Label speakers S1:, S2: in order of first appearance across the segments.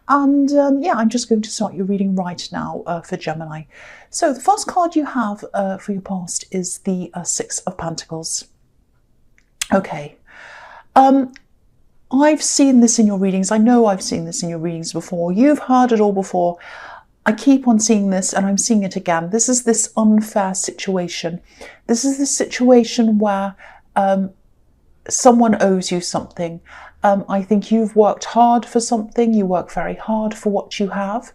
S1: And yeah, I'm just going to start your reading right now for Gemini. So the first card you have for your past is the Six of Pentacles. Okay. I've seen this in your readings. I know I've seen this in your readings before. You've heard it all before. I keep on seeing this and I'm seeing it again. This is this unfair situation. This is the situation where someone owes you something. I think you've worked hard for something. You work very hard for what you have.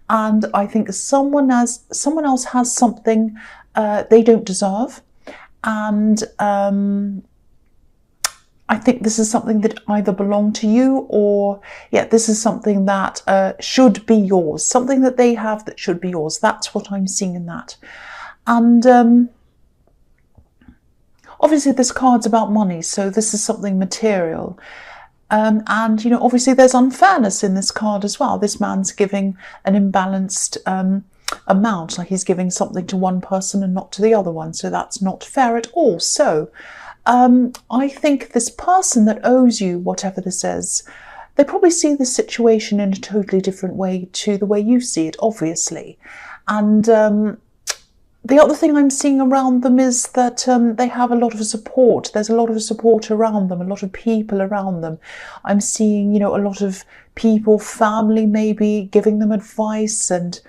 S1: And I think someone else has something they don't deserve. And I think this is something that either belonged to you or, yeah, this is something that should be yours. Something that they have that should be yours. That's what I'm seeing in that. And obviously this card's about money, so this is something material. And, you know, obviously there's unfairness in this card as well. This man's giving an imbalanced amount, like he's giving something to one person and not to the other one. So that's not fair at all. So I think this person that owes you whatever this is, they probably see the situation in a totally different way to the way you see it, obviously. And the other thing I'm seeing around them is that they have a lot of support. There's a lot of support around them, a lot of people around them. I'm seeing, you know, a lot of people, family maybe, giving them advice and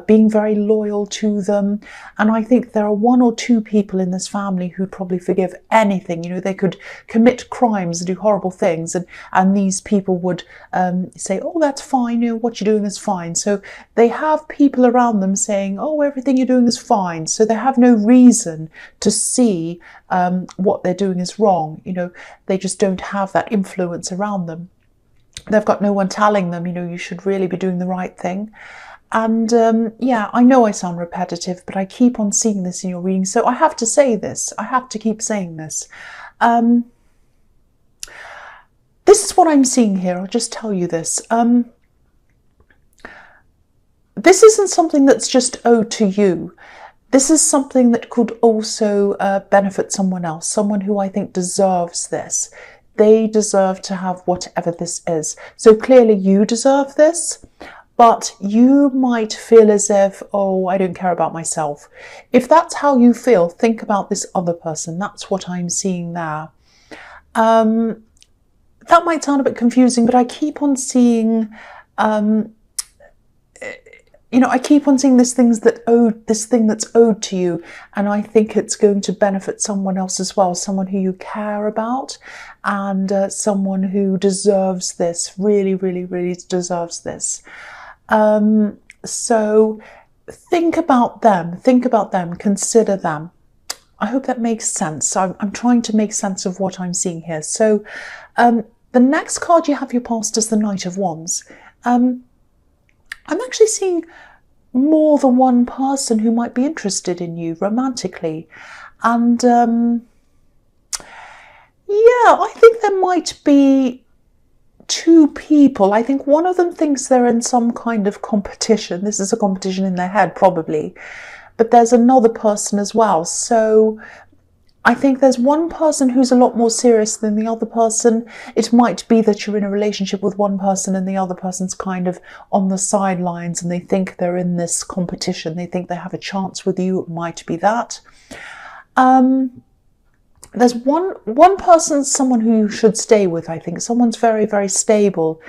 S1: being very loyal to them. And I think there are one or two people in this family who'd probably forgive anything. You know, they could commit crimes and do horrible things, and these people would say, oh, that's fine, you know, what you're doing is fine. So they have people around them saying, oh, everything you're doing is fine. So they have no reason to see what they're doing is wrong. You know, they just don't have that influence around them. They've got no one telling them, you know, you should really be doing the right thing. And yeah, I know I sound repetitive, but I keep on seeing this in your reading. So I have to say this. I have to keep saying this. This is what I'm seeing here. I'll just tell you this. This isn't something that's just owed to you. This is something that could also benefit someone else, someone who I think deserves this. They deserve to have whatever this is. So clearly you deserve this. But you might feel as if, oh, I don't care about myself. If that's how you feel, think about this other person. That's what I'm seeing there. That might sound a bit confusing, but I keep on seeing, you know, I keep on seeing this thing that's owed to you. And I think it's going to benefit someone else as well, someone who you care about and someone who deserves this, really, really, really deserves this. So think about them, consider them. I hope that makes sense. I'm trying to make sense of what I'm seeing here. So the next card you have your past is the Knight of Wands. I'm actually seeing more than one person who might be interested in you romantically. And yeah, I think there might be two people. I think one of them thinks they're in some kind of competition. This is a competition in their head, probably. But there's another person as well. So I think there's one person who's a lot more serious than the other person. It might be that you're in a relationship with one person and the other person's kind of on the sidelines and they think they're in this competition. They think they have a chance with you. It might be that. There's one person, someone who you should stay with, I think. Someone's very, very stable.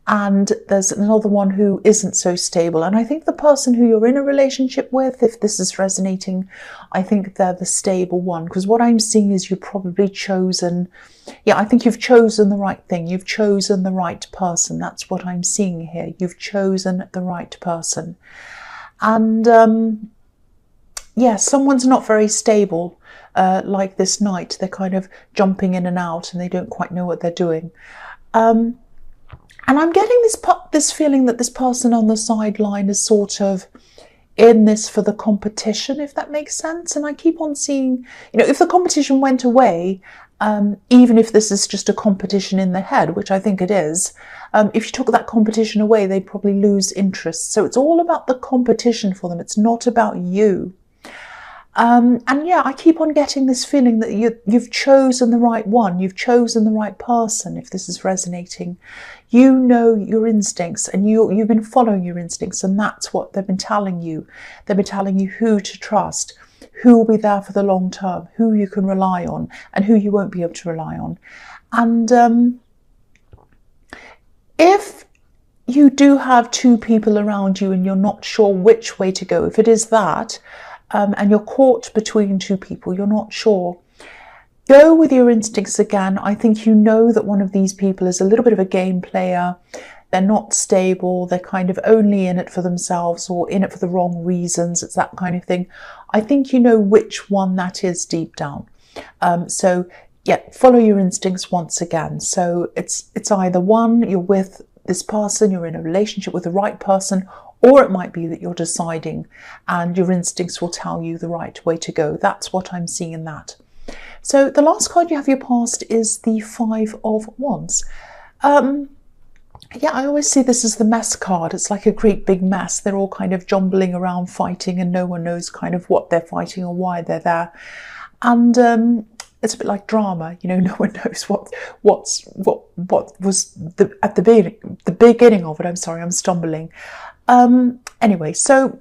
S1: And there's another one who isn't so stable. And I think the person who you're in a relationship with, if this is resonating, I think they're the stable one. Because what I'm seeing is you've probably chosen, yeah, I think you've chosen the right thing. You've chosen the right person. That's what I'm seeing here. You've chosen the right person. And yeah, someone's not very stable. Like this Knight, they're kind of jumping in and out and they don't quite know what they're doing. And I'm getting this feeling that this person on the sideline is sort of in this for the competition, if that makes sense. And I keep on seeing, you know, if the competition went away, even if this is just a competition in the head, which I think it is, if you took that competition away, they'd probably lose interest. So it's all about the competition for them. It's not about you. And yeah, I keep on getting this feeling that you've chosen the right one, you've chosen the right person, if this is resonating. You know your instincts, and you've been following your instincts, and that's what they've been telling you. They've been telling you who to trust, who will be there for the long term, who you can rely on, and who you won't be able to rely on. And if you do have two people around you and you're not sure which way to go, if it is that, and you're caught between two people, you're not sure, go with your instincts again. I think you know that one of these people is a little bit of a game player. They're not stable. They're kind of only in it for themselves or in it for the wrong reasons. It's that kind of thing. I think you know which one that is deep down. So yeah, follow your instincts once again. So it's either one, you're with this person, you're in a relationship with the right person, or it might be that you're deciding and your instincts will tell you the right way to go. That's what I'm seeing in that. So the last card you have your past is the Five of Wands. Yeah, I always see this as the mess card. It's like a great big mess. They're all kind of jumbling around fighting, and no one knows kind of what they're fighting or why they're there. And it's a bit like drama, you know. No one knows what was at the beginning of it. I'm sorry, I'm stumbling. Anyway, so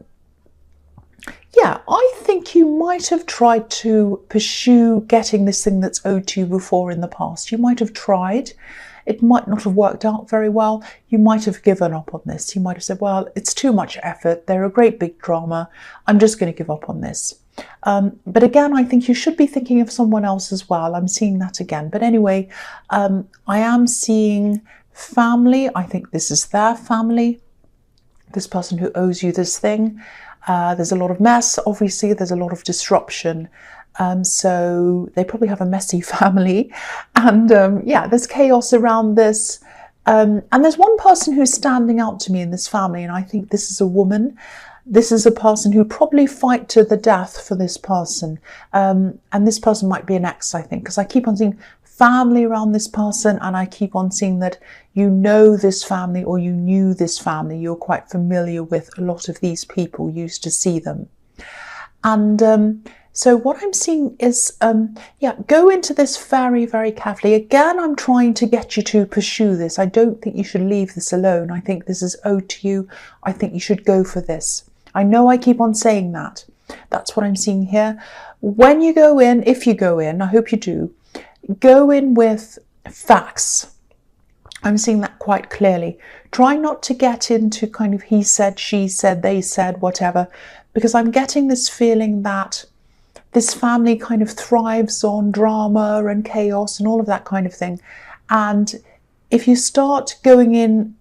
S1: yeah, I think you might have tried to pursue getting this thing that's owed to you before in the past. You might have tried. It might not have worked out very well. You might have given up on this. You might have said, well, it's too much effort. They're a great big drama. I'm just going to give up on this. But again, I think you should be thinking of someone else as well. I'm seeing that again. But anyway, I am seeing family. I think this is their family. This person who owes you this thing. There's a lot of mess, obviously. There's a lot of disruption. So they probably have a messy family. And yeah, there's chaos around this. And there's one person who's standing out to me in this family, and I think this is a woman. This is a person who probably fight to the death for this person. And this person might be an ex, I think, because I keep on seeing family around this person, and I keep on seeing that you know this family, or you knew this family. You're quite familiar with a lot of these people, used to see them. And so what I'm seeing is, yeah, go into this very, very carefully. Again, I'm trying to get you to pursue this. I don't think you should leave this alone. I think this is owed to you. I think you should go for this. I know I keep on saying that. That's what I'm seeing here. When you go in, if you go in, I hope you do, go in with facts. I'm seeing that quite clearly. Try not to get into kind of he said, she said, they said, whatever, because I'm getting this feeling that this family kind of thrives on drama and chaos and all of that kind of thing. And if you start going in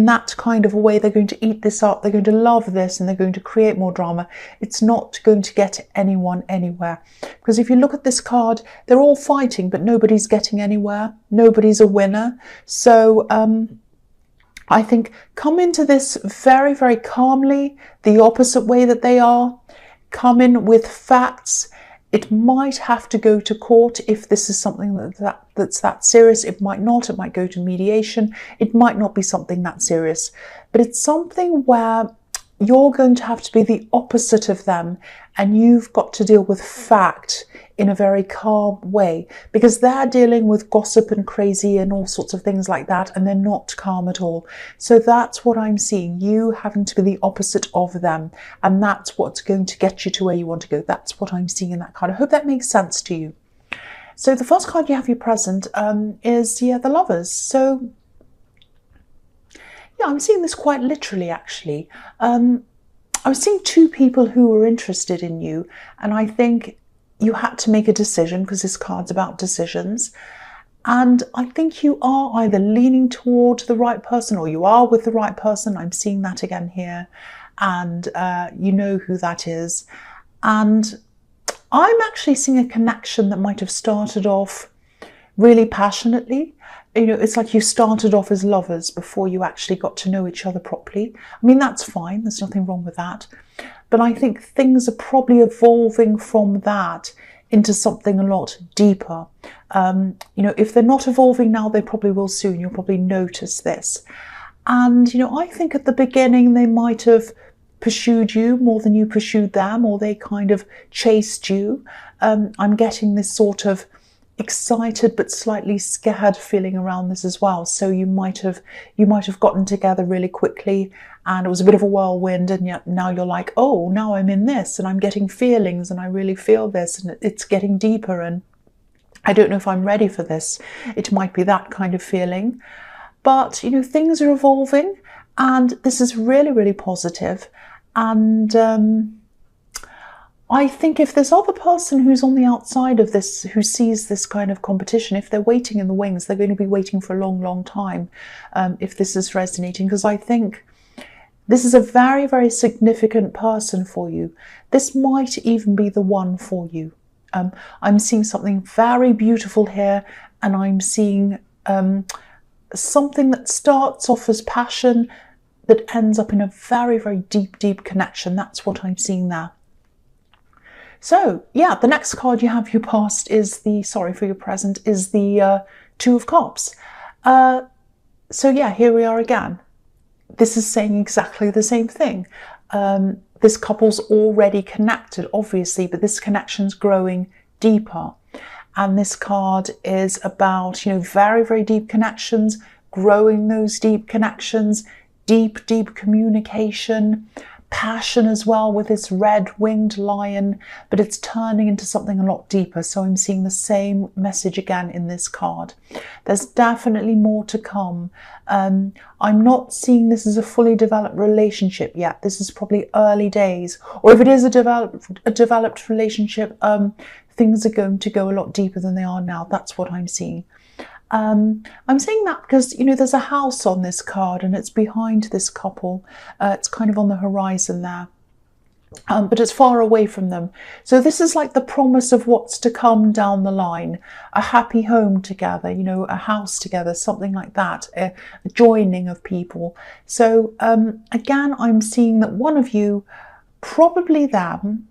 S1: that kind of a way, they're going to eat this up, they're going to love this, and they're going to create more drama. It's not going to get anyone anywhere. Because if you look at this card, they're all fighting, but nobody's getting anywhere. Nobody's a winner. So I think come into this very, very calmly, the opposite way that they are. Come in with facts. It might have to go to court if this is something that's that serious. It might not. It might go to mediation. It might not be something that serious. But it's something where you're going to have to be the opposite of them, and you've got to deal with fact in a very calm way, because they're dealing with gossip and crazy and all sorts of things like that, and they're not calm at all. So that's what I'm seeing, you having to be the opposite of them, and that's what's going to get you to where you want to go. That's what I'm seeing in that card. I hope that makes sense to you. So the first card you have your present is the Lovers. So yeah, I'm seeing this quite literally, actually. I was seeing two people who were interested in you, and I think you had to make a decision, because this card's about decisions. And I think you are either leaning toward the right person, or you are with the right person. I'm seeing that again here. And you know who that is. And I'm actually seeing a connection that might have started off really passionately. You know, it's like you started off as lovers before you actually got to know each other properly. I mean, that's fine. There's nothing wrong with that. But I think things are probably evolving from that into something a lot deeper. You know, if they're not evolving now, they probably will soon. You'll probably notice this. And, you know, I think at the beginning they might have pursued you more than you pursued them, or they kind of chased you. I'm getting this sort of excited but slightly scared feeling around this as well. So you might have gotten together really quickly, and it was a bit of a whirlwind, and yet now you're like, oh, now I'm in this, and I'm getting feelings, and I really feel this, and it's getting deeper, and I don't know if I'm ready for this. It might be that kind of feeling. But, you know, things are evolving, and this is really, really positive. And I think if this other person who's on the outside of this, who sees this kind of competition, if they're waiting in the wings, they're going to be waiting for a long, long time, if this is resonating, because I think this is a very, very significant person for you. This might even be the one for you. I'm seeing something very beautiful here, and I'm seeing something that starts off as passion that ends up in a very, very deep, deep connection. That's what I'm seeing there. So, yeah, the next card you have your past is the, sorry for your present, is the Two of Cups. So, yeah, here we are again. This is saying exactly the same thing. This couple's already connected, obviously, but this connection's growing deeper. And this card is about, you know, very, very deep connections, growing those deep connections, deep, deep communication, passion as well with this red-winged lion, but it's turning into something a lot deeper. So I'm seeing the same message again in this card. There's definitely more to come. I'm not seeing this as a fully developed relationship yet. This is probably early days, or if it is a developed relationship, things are going to go a lot deeper than they are now. That's what I'm seeing. I'm saying that because, you know, there's a house on this card, and it's behind this couple. It's kind of on the horizon there, but it's far away from them. So this is like the promise of what's to come down the line. A happy home together, you know, a house together, something like that, a joining of people. So again, I'm seeing that one of you, probably them,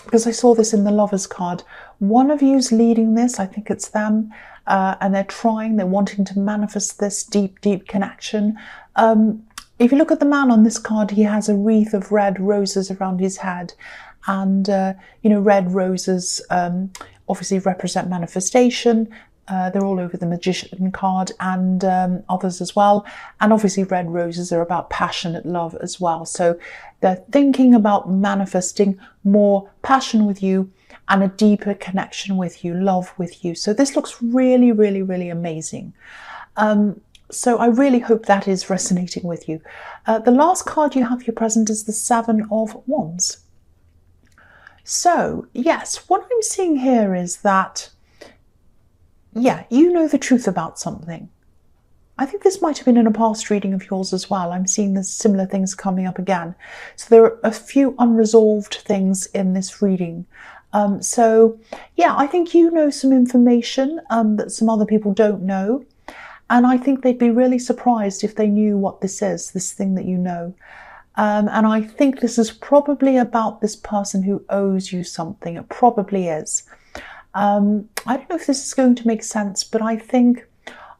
S1: because I saw this in the Lovers card, one of you's leading this. I think it's them. And they're wanting to manifest this deep, deep connection. If you look at the man on this card, he has a wreath of red roses around his head. And, you know, red roses obviously represent manifestation. They're all over the Magician card and others as well. And obviously red roses are about passionate love as well. So they're thinking about manifesting more passion with you and a deeper connection with you, love with you. So this looks really, really, really amazing. So I really hope that is resonating with you. The last card you have here present is the Seven of Wands. So yes, what I'm seeing here is that, yeah, you know the truth about something. I think this might have been in a past reading of yours as well. I'm seeing the similar things coming up again. So there are a few unresolved things in this reading. So yeah, I think you know some information that some other people don't know. And I think they'd be really surprised if they knew what this is, this thing that you know. And I think this is probably about this person who owes you something. It probably is. I don't know if this is going to make sense, but I think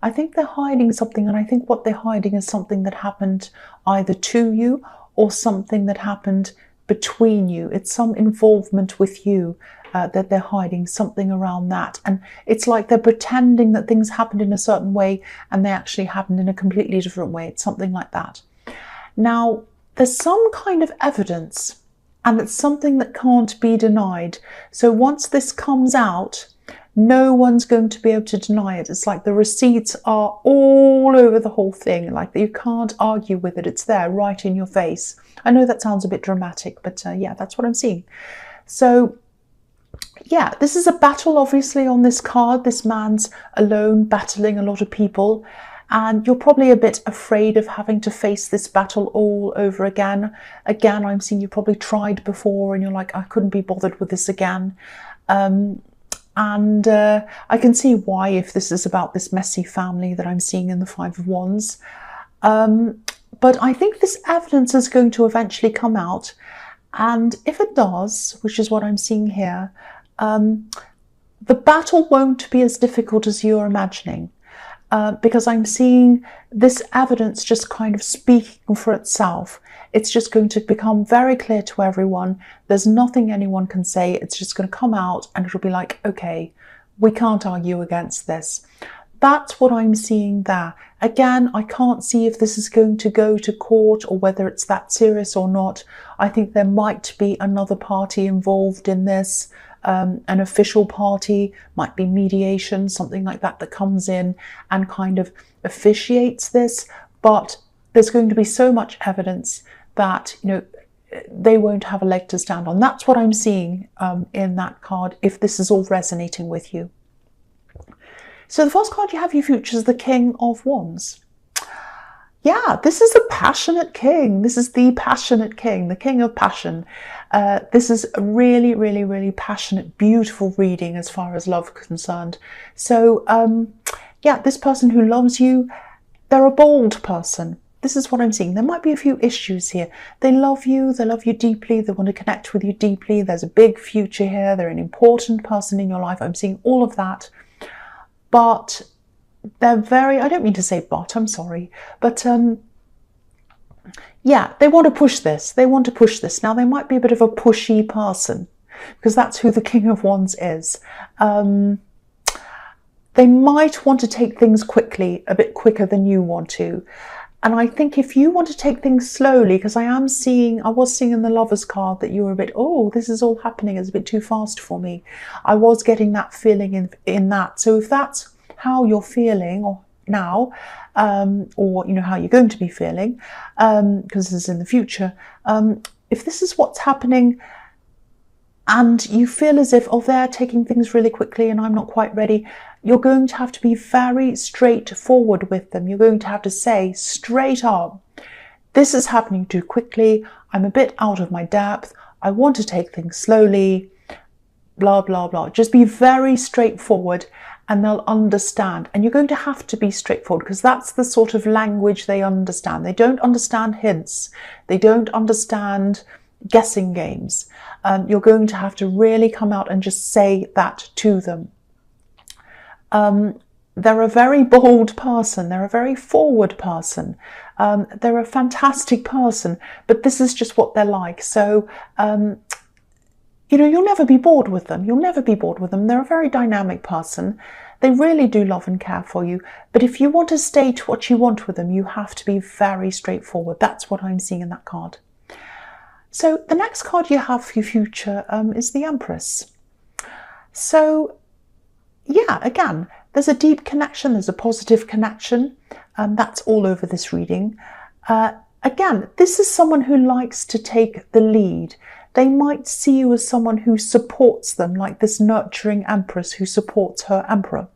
S1: they're hiding something, and I think what they're hiding is something that happened either to you or something that happened between you. It's some involvement with you that they're hiding, something around that. And it's like they're pretending that things happened in a certain way and they actually happened in a completely different way. It's something like that. Now, there's some kind of evidence, and it's something that can't be denied. So once this comes out, no one's going to be able to deny it. It's like the receipts are all over the whole thing, like you can't argue with it. It's there right in your face. I know that sounds a bit dramatic, but yeah, that's what I'm seeing. So yeah, this is a battle, obviously, on this card. This man's alone battling a lot of people, and you're probably a bit afraid of having to face this battle all over again. Again, I'm seeing you probably tried before and you're like, I couldn't be bothered with this again. And I can see why, if this is about this messy family that I'm seeing in the Five of Wands. But I think this evidence is going to eventually come out. And if it does, which is what I'm seeing here, the battle won't be as difficult as you're imagining. because I'm seeing this evidence just kind of speaking for itself. It's just going to become very clear to everyone. There's nothing anyone can say. It's just going to come out and it'll be like, okay, we can't argue against this. That's what I'm seeing there. Again, I can't see if this is going to go to court or whether it's that serious or not. I think there might be another party involved in this. An official party, might be mediation, something like that, that comes in and kind of officiates this. But there's going to be so much evidence that, you know, they won't have a leg to stand on. That's what I'm seeing in that card, if this is all resonating with you. So the first card you have, your future, is the King of Wands. Yeah, this is a passionate king. This is the passionate king, the king of passion. This is a really, really, really passionate, beautiful reading as far as love is concerned. So, yeah, this person who loves you, they're a bold person. This is what I'm seeing. There might be a few issues here. They love you deeply, they want to connect with you deeply. There's a big future here. They're an important person in your life. I'm seeing all of that. But they're very, I don't mean to say but, I'm sorry, but yeah, they want to push this. They want to push this. Now, they might be a bit of a pushy person because that's who the King of Wands is. They might want to take things quickly, a bit quicker than you want to. And I think if you want to take things slowly, because I was seeing in the Lovers card that you were a bit, oh, this is all happening, it's a bit too fast for me. I was getting that feeling in that. So if that's how you're feeling or now, or you know how you're going to be feeling, because this is in the future, if this is what's happening and you feel as if, oh, they're taking things really quickly and I'm not quite ready, you're going to have to be very straightforward with them. You're going to have to say straight up, this is happening too quickly, I'm a bit out of my depth, I want to take things slowly, blah, blah, blah. Just be very straightforward and they'll understand. And you're going to have to be straightforward because that's the sort of language they understand. They don't understand hints. They don't understand guessing games. You're going to have to really come out and just say that to them. They're a very bold person. They're a very forward person. They're a fantastic person, but this is just what they're like. So, you know, you'll never be bored with them. You'll never be bored with them. They're a very dynamic person. They really do love and care for you. But if you want to state what you want with them, you have to be very straightforward. That's what I'm seeing in that card. So the next card you have for your future is the Empress. So, yeah, again, there's a deep connection. There's a positive connection. That's all over this reading. Again, this is someone who likes to take the lead. They might see you as someone who supports them, like this nurturing Empress who supports her Emperor.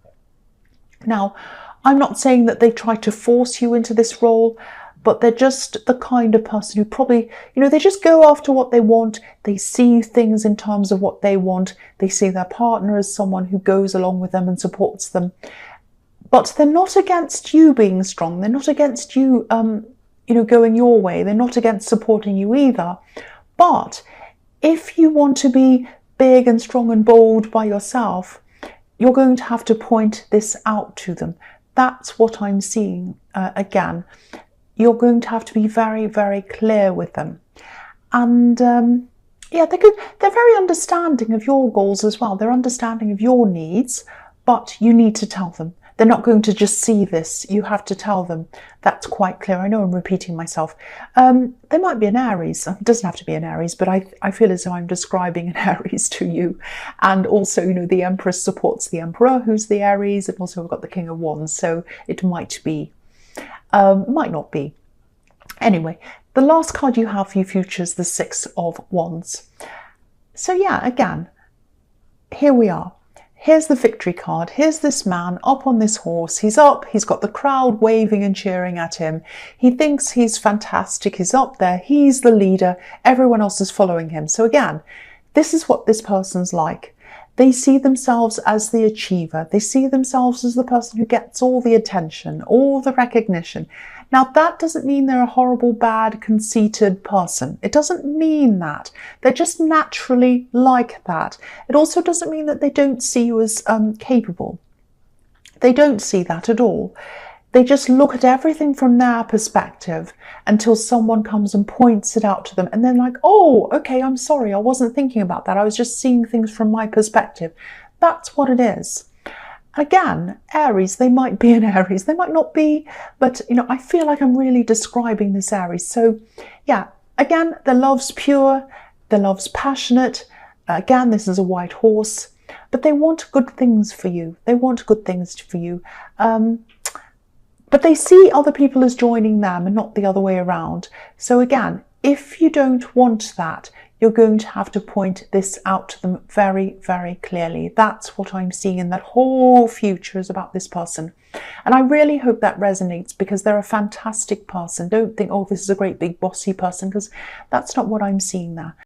S1: Now, I'm not saying that they try to force you into this role, but they're just the kind of person who probably, you know, they just go after what they want. They see things in terms of what they want. They see their partner as someone who goes along with them and supports them. But they're not against you being strong. They're not against you, you know, going your way. They're not against supporting you either. But if you want to be big and strong and bold by yourself, you're going to have to point this out to them. That's what I'm seeing again. You're going to have to be very, very clear with them. And yeah, they're very understanding of your goals as well. They're understanding of your needs, but you need to tell them. They're not going to just see this. You have to tell them. That's quite clear. I know I'm repeating myself. They might be an Aries. It doesn't have to be an Aries, but I feel as though I'm describing an Aries to you. And also, you know, the Empress supports the Emperor, who's the Aries, and also we've got the King of Wands. So it might be, might not be. Anyway, the last card you have for your future is the Six of Wands. So yeah, again, here we are. Here's the victory card. Here's this man up on this horse. He's up. He's got the crowd waving and cheering at him. He thinks he's fantastic. He's up there. He's the leader. Everyone else is following him. So again, this is what this person's like. They see themselves as the achiever. They see themselves as the person who gets all the attention, all the recognition. Now, that doesn't mean they're a horrible, bad, conceited person. It doesn't mean that. They're just naturally like that. It also doesn't mean that they don't see you as capable. They don't see that at all. They just look at everything from their perspective until someone comes and points it out to them. And then like, oh, okay, I'm sorry. I wasn't thinking about that. I was just seeing things from my perspective. That's what it is. Again, Aries, they might be an Aries. They might not be, but I feel like I'm really describing this Aries. So yeah, again, their love's pure. Their love's passionate. Again, this is a white horse. But they want good things for you. They want good things for you. But they see other people as joining them and not the other way around. So again, if you don't want that, you're going to have to point this out to them very, very clearly. That's what I'm seeing, and that whole future is about this person. And I really hope that resonates, because they're a fantastic person. Don't think, oh, this is a great big bossy person, because that's not what I'm seeing there.